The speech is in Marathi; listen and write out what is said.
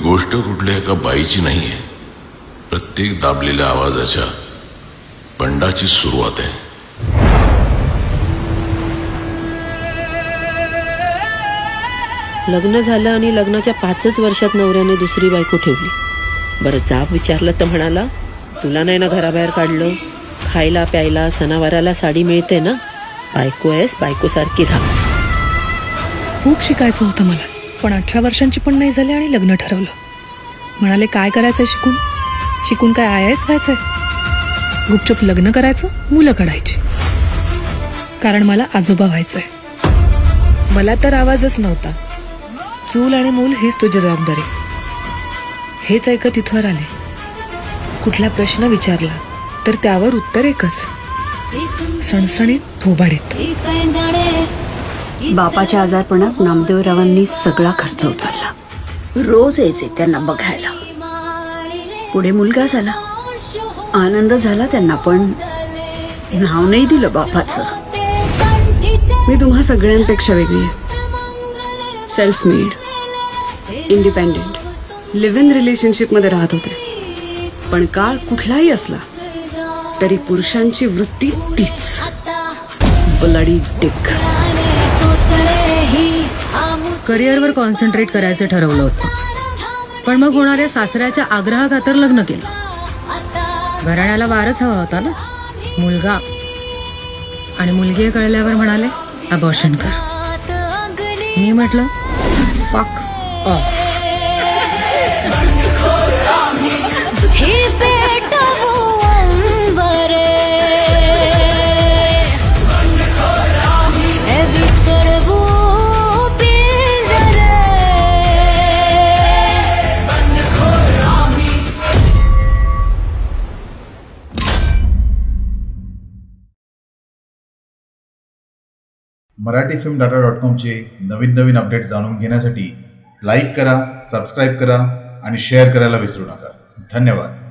गोष्ट कुठल्या एका बाईची नाही आहे, प्रत्येक दाबलेल्या आवाजाच्या बंडाची सुरुवात आहे. लग्न झालं आणि लग्नाच्या 5च वर्षात नवऱ्याने दुसरी बायको ठेवली. बरं जाब विचारलं तर म्हणाला, तुला नाही ना घराबाहेर काढलं, खायला प्यायला सणावाराला साडी मिळते ना, बायको आहेस, बायकोसारखी राहा. खूप शिकायचं होतं मला, पण 18 वर्षांची पण नाही झाली आणि लग्न ठरवलं. म्हणाले काय करायचंय शिकून काय IAS व्हायचंय. गुपचूप लग्न करायचं, मुलं काढायची, कारण मला आजोबा व्हायचंय. मला तर आवाजच नव्हता. चूल आणि मूल हीच तुझी जबाबदारी. हेच ऐकत इथवर आले. कुठला प्रश्न विचारला तर त्यावर उत्तर एकच, सणसणीत थोबाडीत. बापाच्या आजारपणात नामदेवरावांनी सगळा खर्च उचलला. रोज यायचे त्यांना बघायला. पुढे मुलगा झाला, आनंद झाला त्यांना, पण नाव नाही दिलं बापाचं. मी तुम्हा सगळ्यांपेक्षा वेगळी आहे. Self made, independent, live in रिलेशनशिपमध्ये राहत होते. पण काळ कुठलाही असला तरी पुरुषांची वृत्ती तीच, ब्लडी डिक. करिअरवर कॉन्सन्ट्रेट करायचं ठरवलं होतं, पण मग होणाऱ्या सासऱ्याच्या आग्रहाखातर लग्न केलं. घराण्याला वारस हवा होता ना, मुलगा, आणि मुलगी कळल्यावर म्हणाले अबॉर्शन कर. मी म्हटलं फक ऑफ. मराठीफिल्मडाटा.comचे नवीन अपडेट जाणून घेण्यासाठी लाईक करा, सबस्क्राईब करा आणि शेअर करायला विसरू नका. धन्यवाद.